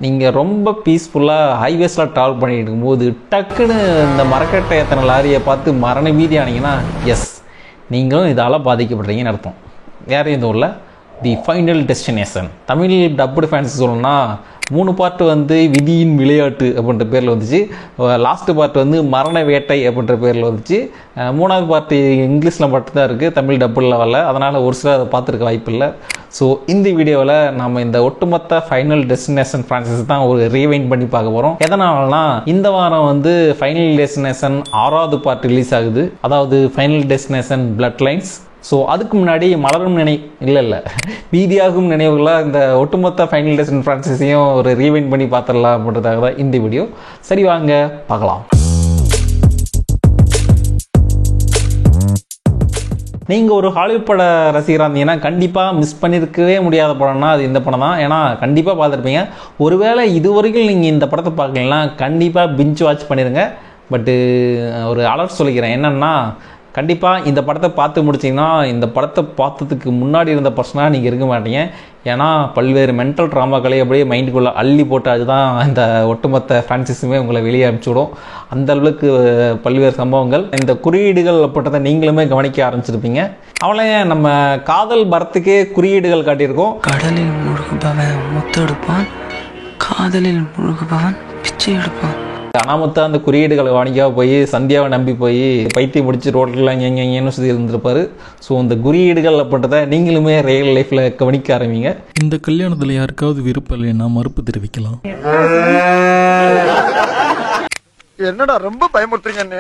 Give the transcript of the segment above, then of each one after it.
நீங்கள் ரொம்ப பீஸ்ஃபுல்லாக ஹைவேஸில் ட்ராவல் பண்ணிட்டு இருக்கும்போது டக்குன்னு இந்த மரக்கட்டை எத்தனை லாரியை பார்த்து மரண பீதி ஆனீங்கன்னா எஸ், நீங்களும் இதால் பாதிக்கப்படுறீங்கன்னு அர்த்தம். வேறு எதுவும் இல்லை, the final destination. Tamil dubbed fans சொல்லணும்னா 3 பார்ட் வந்து விதியின் விளையாட்டு அப்படின்ற பேரில் வந்துச்சு. லாஸ்ட்டு பார்ட் வந்து மரண வேட்டை அப்படின்ற பேரில் வந்துச்சு. 3வது பார்ட்டு இங்கிலீஷில் மட்டும்தான் இருக்குது, தமிழ் டப்புடில் வரல. அதனால் ஒரு சிலர் அதை பார்த்துருக்க வாய்ப்பு இல்லை. ஸோ இந்த வீடியோவில் நம்ம இந்த ஒட்டுமொத்த ஃபைனல் டெஸ்டினேஷன் ஃப்ரான்சைஸ் தான் ஒரு ரீவைண்ட் பண்ணி பார்க்க போகிறோம். எதனாலனா இந்த வாரம் வந்து ஃபைனல் டெஸ்டினேஷன் 6வது பார்ட் ரிலீஸ் ஆகுது, அதாவது final destination blood lines. So அதுக்கு முன்னாடி மலரும் இல்லை வீதியாகும் நினைவுகளாக இந்த ஒட்டுமொத்த ஃபைனல் டெஸ்டினேஷன் ஃப்ரான்சைஸையும் ஒரு ரீவைண்ட் பண்ணி பார்த்துடலாம் அப்படின்றதாக தான் இந்த வீடியோ. சரி வாங்க பார்க்கலாம். நீங்கள் ஒரு ஹாலிவுட் பட ரசிகராக இருந்தீங்கன்னா கண்டிப்பாக மிஸ் பண்ணியிருக்கவே முடியாத படம்னா அது இந்த படம் தான். ஏன்னா கண்டிப்பாக பார்த்துருப்பீங்க. ஒருவேளை இதுவரைக்கும் நீங்கள் இந்த படத்தை பார்க்கலன்னா கண்டிப்பாக பிஞ்ச் வாட்ச் பண்ணிடுங்க. பட்டு ஒரு அலர்ட் சொல்லிக்கிறேன் என்னென்னா, கண்டிப்பாக இந்த படத்தை பார்த்து முடிச்சிங்கன்னா இந்த படத்தை பார்த்ததுக்கு முன்னாடி இருந்த பர்சனாக நீங்கள் இருக்க மாட்டீங்க. ஏன்னா பல்வேறு மென்டல் ட்ராமாக்களை அப்படியே மைண்டுக்குள்ளே அள்ளி போட்டு அதுதான் இந்த ஒட்டுமொத்த ஃப்ரான்சைஸுமே உங்களை வெளியே அனுப்பிச்சுடும். அந்த அளவுக்கு பல்வேறு சம்பவங்கள், இந்த குறியீடுகள் அப்படின்றத நீங்களுமே கவனிக்க ஆரம்பிச்சிருப்பீங்க. அவளே நம்ம காதல் பரத்துக்கே குறியீடுகள் காட்டியிருக்கோம். கடலில் முழுகுபவன் முத்தெடுப்பான், காதலில் முழுகுபவன் பிச்சை எடுப்பான். அனாமத்தா அந்த குறியீடுகளை வாணிக்காக போய் சந்தியாவை நம்பி போய் பைத்தியம் முடிச்சு ரோட்லாம் எங்கேன்னு சுற்றி இருந்திருப்பாரு. ஸோ இந்த குறியீடுகள் அப்படின்றத நீங்களுமே ரியல் லைஃப்பில் கவனிக்க ஆரம்பிங்க. இந்த கல்யாணத்தில் யாருக்காவது விருப்பம் இல்லைன்னா மறுப்பு தெரிவிக்கலாம். என்னடா ரொம்ப பயமுறுத்துறீங்க.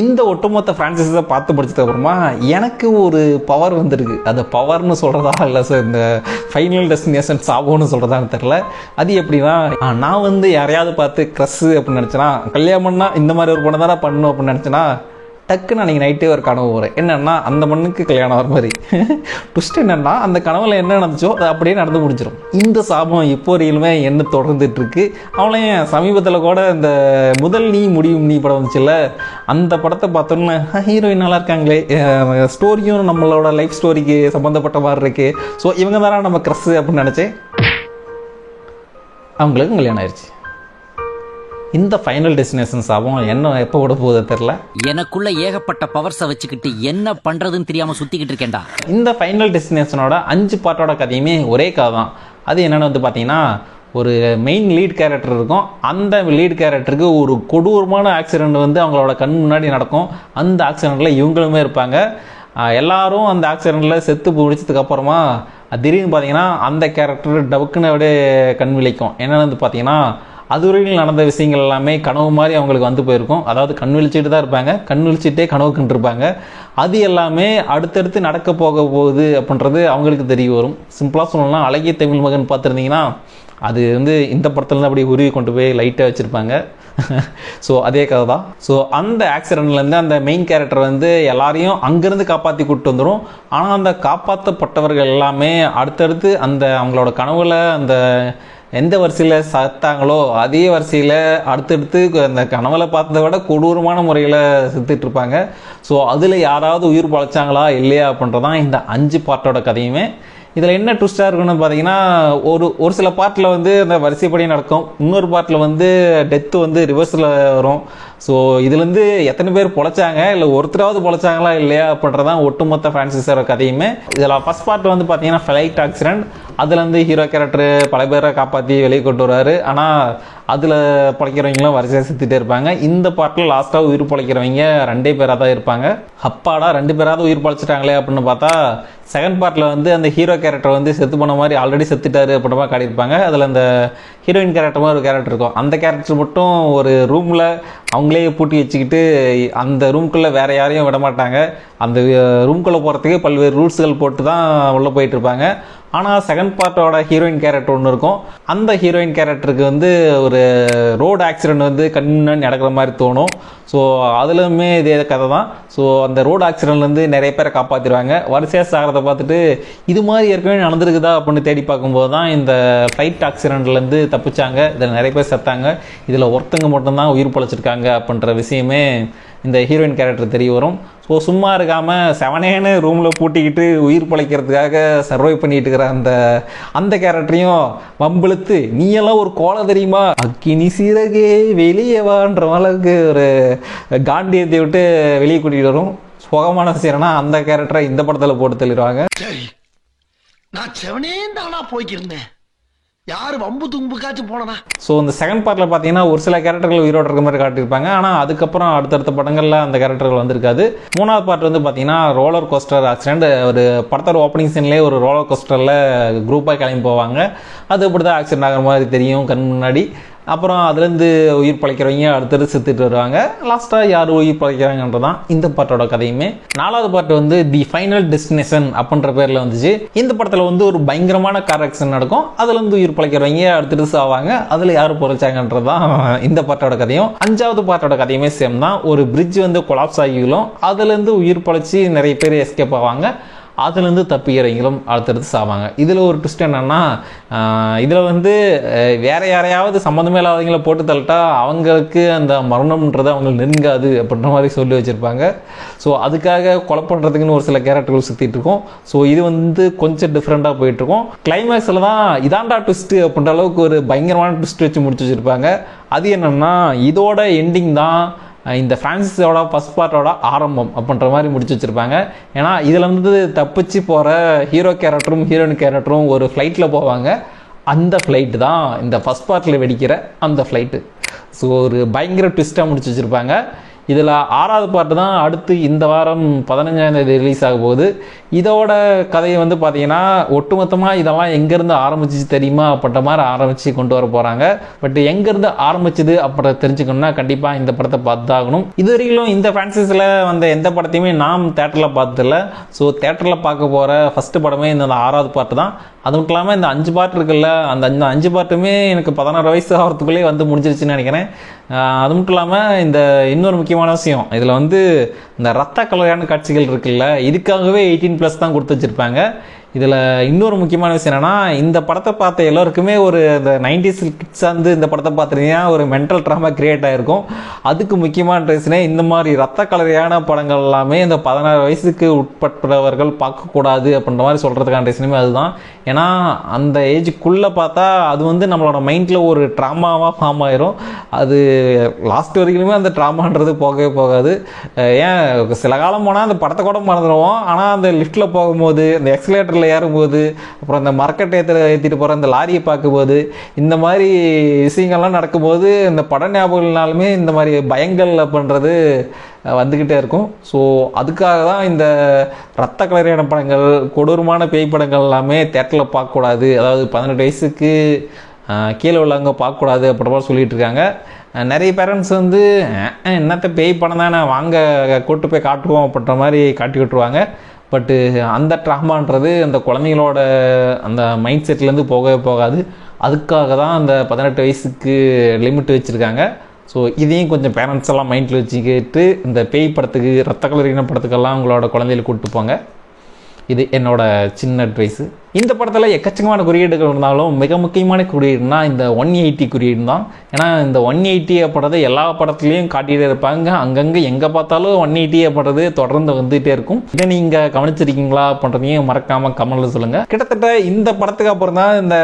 இந்த ஒட்டுமொத்த ஃப்ரான்சைஸை பார்த்து படிச்சதுக்கு அப்புறமா எனக்கு ஒரு பவர் வந்திருக்கு. அது பவர்னு சொல்கிறதா இல்லை சார் இந்த ஃபைனல் டெஸ்டினேஷன் சாவோன்னு சொல்கிறதான்னு தெரில. அது எப்படின்னா, நான் வந்து யாரையாவது பார்த்து க்ரஸ்ஸு அப்படின்னு நினச்சேன்னா, கல்யாணம்னா இந்த மாதிரி ஒரு படம் தானே பண்ணணும் அப்படின்னு நினச்சேன்னா டக்குன்னு அன்றைக்கி நைட்டே ஒரு கனவு வரும். என்னென்னா அந்த மண்ணுக்கு கல்யாணம் வர மாதிரி. ட்விஸ்ட் என்னென்னா அந்த கனவில் என்ன நடந்துச்சோ அது அப்படியே நடந்து முடிச்சிடும். இந்த சாபம் இப்போ வரையிலுமே என்ன தொடர்ந்துட்டுருக்கு. அவளையும் சமீபத்தில் கூட இந்த முதல் நீ முடியும் நீ படம் வந்துச்சுல்ல, அந்த படத்தை பார்த்தோன்னு ஹீரோயின் நல்லா இருக்காங்களே, ஸ்டோரியும் நம்மளோட லைஃப் ஸ்டோரிக்கு சம்மந்தப்பட்ட மாதிரி இருக்கு, ஸோ இவங்க தானே நம்ம க்ரஸ்ஸு அப்படின்னு நினச்சேன். அவங்களுக்கும் கல்யாணம் ஆயிடுச்சு. இந்த ஃபைனல் டெஸ்டினேஷன் சாபம் என்ன எப்போ விட போகுது தெரில. எனக்குள்ள ஏகப்பட்ட பவர்ஸை வச்சுக்கிட்டு என்ன பண்றதுன்னு தெரியாம சுத்திக்கிட்டு இருக்கேன்டா. இந்த ஃபைனல் டெஸ்டினேஷனோட 5 பார்ட்டோட கதையுமே ஒரே கதை தான். அது என்னென்னு வந்து பார்த்தீங்கன்னா, ஒரு மெயின் லீட் கேரக்டர் இருக்கும். அந்த லீட் கேரக்டருக்கு ஒரு கொடூரமான ஆக்சிடெண்ட் வந்து அவங்களோட கண் முன்னாடி நடக்கும். அந்த ஆக்சிடெண்ட்டில் இவங்களுமே இருப்பாங்க. எல்லாரும் அந்த ஆக்சிடெண்ட்டில் செத்து முடிச்சதுக்கு அப்புறமா திடீர்னு பார்த்தீங்கன்னா அந்த கேரக்டர் டவுக்குன்னு அப்படியே கண் விழிக்கும். என்னென்னு வந்து பார்த்தீங்கன்னா, அதுவரையில் நடந்த விஷயங்கள் எல்லாமே கனவு மாதிரி அவங்களுக்கு வந்து போயிருக்கும். அதாவது கண் விழிச்சிட்டு தான் இருப்பாங்க, கண் விழிச்சிட்டே கனவு கண்டிருப்பாங்க. அது எல்லாமே அடுத்தடுத்து நடக்க போக போகுது அப்படின்றது அவங்களுக்கு தெரிய வரும். சிம்பிளாக சொல்லணும்னா, அழகிய தமிழ் மகன் பார்த்துருந்தீங்கன்னா அது வந்து இந்த படத்துலேருந்து அப்படி உருவி கொண்டு போய் லைட்டாக வச்சுருப்பாங்க. ஸோ அதே கதை தான். ஸோ அந்த ஆக்சிடெண்ட்லேருந்து அந்த மெயின் கேரக்டர் வந்து எல்லாரையும் அங்கேருந்து காப்பாற்றி கூப்பிட்டு வந்துடும். ஆனால் அந்த காப்பாற்றப்பட்டவர்கள் எல்லாமே அடுத்தடுத்து அந்த அவங்களோட கனவுல அந்த எந்த வரிசையில் சத்தாங்களோ அதே வரிசையில் அடுத்தடுத்து அந்த கனவுல பார்த்ததை விட கொடூரமான முறையில் செத்துட்ருப்பாங்க. ஸோ அதில் யாராவது உயிர் பழைச்சாங்களா இல்லையா அப்படின்றதான் இந்த 5 பார்ட்டோட கதையுமே. இதில் என்ன ட்விஸ்டாக இருக்குன்னு பார்த்தீங்கன்னா, ஒரு சில பார்ட்டில் வந்து அந்த வரிசைப்படி நடக்கும், இன்னொரு பார்ட்டில் வந்து டெத்து வந்து ரிவர்ஸில் வரும். ஸோ இதுலேருந்து எத்தனை பேர் பொழைச்சாங்க இல்லை ஒருத்தராவது பொழைச்சாங்களா இல்லையா அப்படின்றதான் ஒட்டுமொத்த ஃப்ரான்சைஸோட கதையுமே. இதில் ஃபர்ஸ்ட் பார்ட் வந்து பார்த்தீங்கன்னா ஃப்ளைட் ஆக்சிடென்ட். அதில் வந்து ஹீரோ கேரக்டர் பல பேரை காப்பாற்றி வெளியே கொண்டு வர்றாரு. ஆனால் அதில் பிழைக்கிறவங்களும் வரிசையாக செத்துட்டே இருப்பாங்க. இந்த பார்ட்டில் லாஸ்ட்டாக உயிர் பிழைக்கிறவங்க 2 பேராக தான் இருப்பாங்க. அப்பாடா 2 பேராவது உயிர் பிழைச்சிட்டாங்களே அப்படின்னு பார்த்தா, செகண்ட் பார்ட்டில் வந்து அந்த ஹீரோ கேரக்டர் வந்து செத்து போன மாதிரி ஆல்ரெடி செத்துட்டாரு அப்படின்ற மாதிரி காட்டியிருப்பாங்க. அதில் அந்த ஹீரோயின் கேரக்டர் மாதிரி ஒரு கேரக்டர் இருக்கும். அந்த கேரக்டர் மட்டும் ஒரு ரூமில் அவங்களே பூட்டி வச்சுக்கிட்டு அந்த ரூம்குள்ளே வேறு யாரையும் விட மாட்டாங்க. அந்த ரூம்குள்ளே போகிறதுக்கு பல்வேறு ரூல்ஸுகள் போட்டு தான் உள்ளே போயிட்டு இருப்பாங்க. ஆனால் செகண்ட் பார்ட்டோட ஹீரோயின் கேரக்டர் ஒன்று இருக்கும். அந்த ஹீரோயின் கேரக்டருக்கு வந்து ஒரு ரோடு ஆக்சிடெண்ட் வந்து கண்ணு நடக்கிற மாதிரி தோணும். ஸோ அதுலேயுமே இதே கதை தான். ஸோ அந்த ரோடு ஆக்சிடெண்ட்லேருந்து நிறைய பேரை காப்பாற்றிடுவாங்க. வரிசையாக சாகிறத பார்த்துட்டு இது மாதிரி ஏற்கனவே நடந்திருக்குதா அப்படின்னு தேடி பார்க்கும்போது தான் இந்த ஃப்ளைட் ஆக்சிடெண்ட்லேருந்து தப்பிச்சாங்க, இதில் நிறைய பேர் செத்தாங்க, இதில் ஒருத்தங்க மட்டும்தான் உயிர் பழைச்சிருக்காங்க அப்படின்ற விஷயமே இந்த ஹீரோயின் கேரக்டர் தெரிய வரும். ஸோ சும்மா இருக்காமல் செவனேன்னு ரூமில் பூட்டிக்கிட்டு உயிர் பிழைக்கிறதுக்காக சர்வை பண்ணிட்டு இருக்கிற அந்த கேரக்டரையும் வம்பிழுத்து எடுத்து நீ எல்லாம் ஒரு கோலை தெரியுமா, அக்கினி சீரகே வெளியே வான்ற அளவுக்கு ஒரு காண்டியத்தை விட்டு வெளியே கூட்டிகிட்டு வரும். சுகமான விஷயம்னா அந்த கேரக்டரை இந்த படத்தில் போட்டு தள்ளிடுவாங்க. சரி, நான் செவனே தானா போய்க்கிருந்தேன், யாரு வம்பு தும்புக்காச்சும் போனா. ஸோ இந்த செகண்ட் பார்ட்டில் பார்த்தீங்கன்னா ஒரு சில கேரக்டர்கள் உயிரோடு இருக்க மாதிரி காட்டியிருப்பாங்க. ஆனால் அதுக்கப்புறம் அடுத்தடுத்த படங்களில் அந்த கேரக்டர்கள் வந்திருக்காது. மூணாவது பார்ட் வந்து பார்த்தீங்கன்னா ரோலர் கோஸ்டர் ஆக்சிடென்ட். ஒரு படத்தோட ஓப்பனிங் சீன்லேயே ஒரு ரோலர் கோஸ்டரில் குரூப்பாக கிளம்பி போவாங்க. அது இப்படி தான் ஆக்சிடென்ட் ஆகிற மாதிரி தெரியும் கண் முன்னாடி. அப்புறம் அதுலேருந்து உயிர் பழைக்கிறவங்க அடுத்தடுத்து செத்துட்டு வருவாங்க. லாஸ்ட்டாக யார் உயிர் பழைக்கிறாங்கன்றதான் இந்த பாட்டோட கதையுமே. நாலாவது பாட்டு வந்து தி ஃபைனல் டெஸ்டினேஷன் அப்படின்ற பேரில் வந்துச்சு. இந்த படத்தில் வந்து ஒரு பயங்கரமான கார் ஆக்சிடென்ட் நடக்கும். அதுலேருந்து உயிர் பழைக்கிறவங்க அடுத்தடுத்து ஆவாங்க. அதில் யார் பொழைச்சாங்கன்றதான் இந்த பாட்டோட கதையும். அஞ்சாவது பாட்டோட கதையுமே சேம் தான். ஒரு பிரிட்ஜ் வந்து கொலாப்ஸ் ஆகியும் அதுலேருந்து உயிர் பழைச்சி நிறைய பேர் எஸ்கேப் ஆவாங்க. அதுலேருந்து தப்பிக்கிறவங்களும் அடுத்தடுத்து சாவாங்க. இதில் ஒரு ட்விஸ்ட் என்னன்னா, இதில் வந்து வேற யாரையாவது சம்மந்தமே இல்லாதவங்களை போட்டு தள்ளிட்டா அவங்களுக்கு அந்த மரணம்ன்றது அவங்களுக்கு நெருங்காது அப்படின்ற மாதிரி சொல்லி வச்சுருப்பாங்க. ஸோ அதுக்காக கொலை பண்ணுறதுக்குன்னு ஒரு சில கேரக்டர்கள் சுற்றிட்டு இருக்கும். ஸோ இது வந்து கொஞ்சம் டிஃப்ரெண்ட்டாக போயிட்டுருக்கும். கிளைமேக்ஸில் தான் இதாண்டா ட்விஸ்ட்டு அப்படின்ற அளவுக்கு ஒரு பயங்கரமான ட்விஸ்ட் வச்சு முடிச்சு வச்சுருப்பாங்க. அது என்னென்னா இதோட எண்டிங் தான் இந்த ஃப்ரான்சிஸோட ஃபர்ஸ்ட் பார்ட்டோட ஆரம்பம் அப்படின்ற மாதிரி முடிச்சு வச்சுருப்பாங்க. ஏன்னா இதில் வந்து தப்பிச்சு போகிற ஹீரோ கேரக்டரும் ஹீரோயின் கேரக்டரும் ஒரு ஃப்ளைட்டில் போவாங்க. அந்த ஃப்ளைட்டு தான் இந்த ஃபர்ஸ்ட் பார்ட்டில் வெடிக்கிற அந்த ஃப்ளைட்டு. ஸோ ஒரு பயங்கர ட்விஸ்ட்டாக முடிச்சு வச்சுருப்பாங்க. இதில் ஆறாவது பாட்டு தான் அடுத்து இந்த வாரம் 15ஆம் தேதி ரிலீஸ் ஆக போகுது. இதோட கதையை வந்து பார்த்தீங்கன்னா ஒட்டுமொத்தமாக இதெல்லாம் எங்கேருந்து ஆரம்பிச்சிச்சு தெரியுமா அப்படின்ற மாதிரி ஆரம்பித்து கொண்டு வர போகிறாங்க. பட் எங்கேருந்து ஆரம்பிச்சுது அப்படி தெரிஞ்சுக்கணும்னா கண்டிப்பாக இந்த படத்தை பார்த்து ஆகணும். இது வரைக்கும் இந்த ஃப்ரான்சைஸில் வந்த எந்த படத்தையுமே நாம் தேட்டரில் பார்த்ததில்ல. ஸோ தேட்டரில் பார்க்க போகிற ஃபஸ்ட்டு படமே இந்த 6வது பாட்டு தான். அது மட்டும் இல்லாமல் இந்த 5 பாட்டு இருக்குல்ல, அந்த 5 பாட்டுமே எனக்கு 16 வயசு ஆகிறதுக்குள்ளே வந்து முடிஞ்சிருச்சுன்னு நினைக்கிறேன். அது மட்டும் இல்லாமல் இந்த இன்னொரு முக்கியமான விஷயம், இதில் வந்து இந்த ரத்த கலவையான காட்சிகள் இருக்குல்ல, இதுக்காகவே 18+ தான் கொடுத்து வச்சுருப்பாங்க. இதில் இன்னொரு முக்கியமான விஷயம் என்னென்னா, இந்த படத்தை பார்த்த எல்லோருக்குமே ஒரு இந்த 90s கிட்ஸ் வந்து இந்த படத்தை பார்த்துட்டீங்கன்னா ஒரு மென்டல் ட்ராமா கிரியேட் ஆகிருக்கும். அதுக்கு முக்கியமான ரீசனே இந்த மாதிரி ரத்த கலவையான படங்கள் எல்லாமே இந்த 16 வயசுக்கு உட்பட்டவர்கள் பார்க்கக்கூடாது அப்படின்ற மாதிரி சொல்கிறதுக்கான ரீசனுமே அதுதான். ஏன்னா அந்த ஏஜுக்குள்ளே பார்த்தா அது வந்து நம்மளோட மைண்டில் ஒரு ட்ராமாவாக ஃபார்ம் ஆயிரும். அது லாஸ்ட் வரைக்குமே அந்த ட்ராமான்றது போகவே போகாது. ஏன் சில காலம் போனால் அந்த படத்தை கூட மறந்துடுவோம். ஆனால் அந்த லிஃப்ட்டில் போகும்போது, இந்த எக்ஸலேட்டர் ஏறும்போது, அப்புறம் இந்த மரக்கட்டை ஏற்றிட்டு போகிற இந்த லாரியை பார்க்கும்போது, இந்த மாதிரி விஷயங்கள்லாம் நடக்கும்போது இந்த பட ஞாபகங்கள்னாலுமே இந்த மாதிரி பயங்கள் அப்படின்றது வந்துக்கிட்டே இருக்கும். ஸோ அதுக்காக தான் இந்த ரத்த கலரியான படங்கள், கொடூரமான பேய் படங்கள் எல்லாமே தேட்டரில் பார்க்கக்கூடாது, அதாவது 18 வயசுக்கு கீழே உள்ளவங்க பார்க்கக்கூடாது அப்படின்ற மாதிரி சொல்லிட்டு இருக்காங்க. நிறைய பேரண்ட்ஸ் வந்து என்னத்த பேய் படம் தானே வாங்க கூட்டு போய் காட்டுவோம் அப்படின்ற மாதிரி காட்டி விட்டுருவாங்க. பட்டு அந்த ட்ராமான்றது அந்த குழந்தைங்களோட அந்த மைண்ட் செட்லேருந்து போகவே போகாது. அதுக்காக தான் அந்த 18 வயசுக்கு லிமிட் வச்சுருக்காங்க. ஸோ இதையும் கொஞ்சம் பேரண்ட்ஸ் எல்லாம் மைண்டில் வச்சுக்கிட்டு இந்த பேய் படத்துக்கு, ரத்த கலரின படத்துக்கெல்லாம் உங்களோட குழந்தைகளை கூப்பிட்டு போங்க. இது என்னோட சின்ன அட்வைஸு. இந்த படத்தில் எக்கச்சக்கமான குறியீடுகள் இருந்தாலும் மிக முக்கியமான குறியீடுனா இந்த 180 குறியீடு தான். ஏன்னா இந்த 180 அப்படின்றத எல்லா படத்துலையும் காட்டிகிட்டே இருப்பாங்க. அங்கங்கே எங்கே பார்த்தாலும் 180 அப்படின்றது தொடர்ந்து வந்துகிட்டே இருக்கும். இதை நீங்கள் கவனிச்சிருக்கீங்களா அப்படின்றதையும் மறக்காமல் கமெண்ட்ல சொல்லுங்கள். கிட்டத்தட்ட இந்த படத்துக்கு அப்புறம் தான் இந்த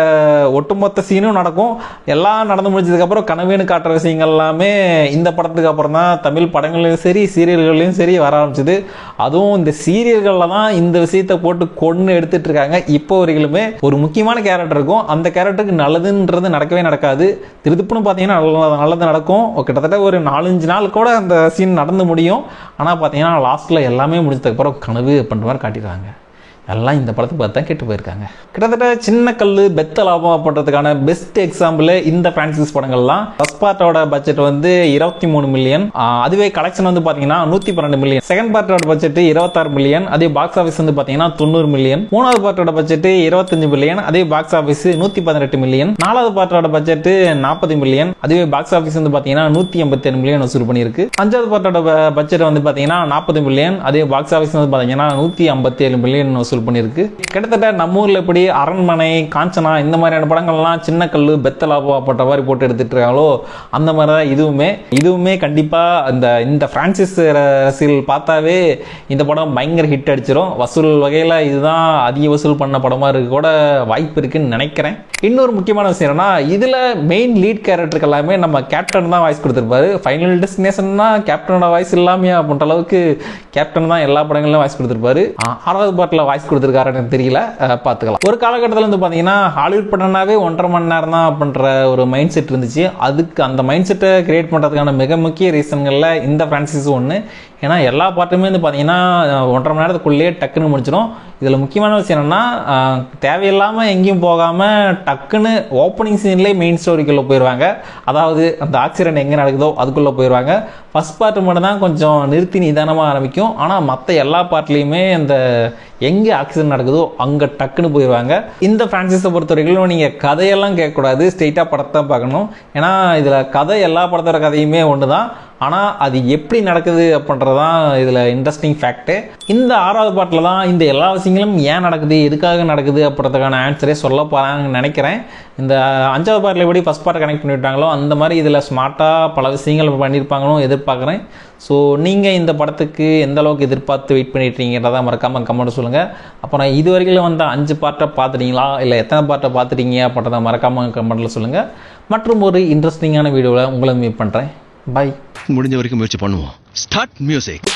ஒட்டுமொத்த சீனும் நடக்கும். எல்லாம் நடந்து முடிச்சதுக்கப்புறம் கனவேன்னு காட்டுற விஷயங்கள் எல்லாமே இந்த படத்துக்கு அப்புறம் தான் தமிழ் படங்கள்லையும் சரி சீரியல்கள்லையும் சரி வர ஆரம்பிச்சுது. அதுவும் இந்த சீரியல்களில் தான் இந்த விஷயத்தை போட்டு கொண்டு எடுத்துட்டு இருக்காங்க. இப்போ வரையிலுமே ஒரு முக்கியமான கேரக்டர் இருக்கும், அந்த கேரக்டருக்கு நல்லதுன்றது நடக்கவே நடக்காது. திருப்புன்னு பார்த்தீங்கன்னா நல்லது நடக்கும். கிட்டத்தட்ட ஒரு 4-5 நாள் கூட அந்த சீன் நடந்து முடியும். ஆனால் பார்த்தீங்கன்னா லாஸ்ட்டில் எல்லாமே முடிஞ்சதுக்கப்புறம் கனவு அப்படின்ற மாதிரி காட்டிடுறாங்க. எல்லாம் இந்த படத்தை பார்த்து தான் கெட்டு போயிருக்காங்க. கிட்டத்தட்ட சின்ன கல்லு பெத்த லாபம் அப்படின்றதுக்கான பெஸ்ட் எக்ஸாம்பிள் இந்த பிரான்சிஸ் படங்கள்லாம். ஃபர்ஸ்ட் பார்ட்டோட பட்ஜெட் வந்து 23 மில்லியன், அதுவே கலெக்ஷன் வந்து பார்த்தீங்கன்னா 112 மில்லியன். செகண்ட் பார்ட்டோட பட்ஜெட் 26 மில்லியன், அதே பாக்ஸ் ஆஃபீஸ் வந்து பார்த்தீங்கன்னா 90 மில்லியன். மூணாவது பார்ட்டோட பட்ஜெட் 25 மில்லியன், அதே பாக்ஸ் ஆஃபீஸ் 118 மில்லியன். நாலாவது பார்ட்டோட பட்ஜெட் 40 மில்லியன், அதுவே பாக்ஸ் ஆஃபீஸ் வந்து பார்த்தீங்கன்னா 187 மில்லியன் வசூல் பண்ணியிருக்கு. அஞ்சாவது பார்ட்டோட பட்ஜெட் வந்து பார்த்தீங்கன்னா 40 மில்லியன், அதே பாக்ஸ் ஆஃபீஸ் வந்து பார்த்தீங்கன்னா 157 மில்லியன் வசூல் வசூல் பண்ணியிருக்கு. கிட்டத்தட்ட நம்ம ஊரில் எப்படி அரண்மனை, காஞ்சனா இந்த மாதிரியான படங்கள்லாம் சின்ன கல் பெத்தலா போட்ட மாதிரி போட்டு எடுத்துட்டு இருக்காங்களோ அந்த மாதிரி தான் இதுவுமே கண்டிப்பாக இந்த பிரான்சிஸ் ரசிகர்கள் பார்த்தாவே இந்த படம் பயங்கர ஹிட் அடிச்சிடும். வசூல் வகையில் இதுதான் அதிக வசூல் பண்ண படமாக இருக்க கூட வாய்ப்பு இருக்குன்னு நினைக்கிறேன். இன்னொரு முக்கியமான விஷயம் என்னன்னா, இதில் மெயின் லீட் கேரக்டருக்கு எல்லாமே நம்ம கேப்டன் தான் வாய்ஸ் கொடுத்துருப்பாரு. ஃபைனல் டெஸ்டினேஷன்னா கேப்டனோட வாய்ஸ் இல்லாமையா அப்படின்ற அளவுக்கு கேப்டன் தான் எல்லா படங்களிலும் வாய்ஸ் கொடுத்துருப்பாரு. 6வது பார்ட்டில் வாய்ஸ் கொடுத்துருக்காருன்னு தெரியல, பார்த்துக்கலாம். ஒரு காலகட்டத்தில் வந்து பார்த்தீங்கன்னா ஹாலிவுட் படம்னாவே 1.5 மணி நேரம் தான் அப்படின்ற ஒரு மைண்ட் செட் இருந்துச்சு. அதுக்கு அந்த மைண்ட் செட்டை கிரியேட் பண்ணுறதுக்கான மிக முக்கிய ரீசன்களில் இந்த பிரான்சிஸ் ஒன்று. ஏன்னா எல்லா பாட்டுமே வந்து பார்த்தீங்கன்னா 1.5 மணி நேரத்துக்குள்ளேயே டக்குன்னு முடிச்சிடும். இதில் முக்கியமான விஷயம் என்னென்னா, தேவையில்லாமல் எங்கேயும் போகாமல் டக்குன்னு ஓப்பனிங் சீன்லேயே மெயின் ஸ்டோரிக்குள்ளே போயிடுவாங்க. அதாவது அந்த ஆக்சிடென்ட் எங்கே நடக்குதோ அதுக்குள்ளே போயிடுவாங்க. ஃபஸ்ட் பார்ட் மட்டும் தான் கொஞ்சம் நிறுத்தி நிதானமாக ஆரம்பிக்கும். ஆனால் மற்ற எல்லா பார்ட்லேயுமே அந்த எங்கே ஆக்சிடென்ட் நடக்குதோ அங்கே டக்குன்னு போயிடுவாங்க. இந்த பிரான்சிஸை பொறுத்த வரைக்கும் நீங்கள் கதையெல்லாம் கேட்கக்கூடாது, ஸ்ட்ரெயிட்டாக படத்தை பார்க்கணும். ஏன்னா இதில் கதை எல்லா படத்தோட கதையுமே ஒன்று தான். ஆனால் அது எப்படி நடக்குது அப்படின்றதான் இதில் இன்ட்ரெஸ்டிங் ஃபேக்ட்டு. இந்த 6வது பார்ட்டில் தான் இந்த எல்லா விஷயங்களும் ஏன் நடக்குது, எதுக்காக நடக்குது அப்படின்றதுக்கான ஆன்சரே சொல்ல போகிறாங்கன்னு நினைக்கிறேன். இந்த 5வது பார்ட்டில் எப்படி ஃபஸ்ட் பார்ட்டை கனெக்ட் பண்ணிவிட்டாங்களோ அந்த மாதிரி இதில் ஸ்மார்ட்டாக பல விஷயங்கள் பண்ணியிருப்பாங்களோ எதிர்பார்க்குறேன். ஸோ நீங்கள் இந்த படத்துக்கு எந்த அளவுக்கு எதிர்பார்த்து வெயிட் பண்ணிட்டுருக்கீங்கிறத மறக்காமல் கமெண்ட் சொல்லுங்கள். அப்புறம் இது வரைக்கும் வந்த 5 பார்ட்டை பார்த்துட்டீங்களா, இல்லை எத்தனை பார்ட்டை பார்த்துட்டீங்க அப்படின்றத மறக்காமல் கமெண்ட்டில் சொல்லுங்கள். மற்றும் ஒரு இன்ட்ரெஸ்டிங்கான வீடியோவில் உங்களை மீட் பண்ணுறேன். பை. முடிஞ்ச வரைக்கும் முயற்சி பண்ணுவோம். Start music.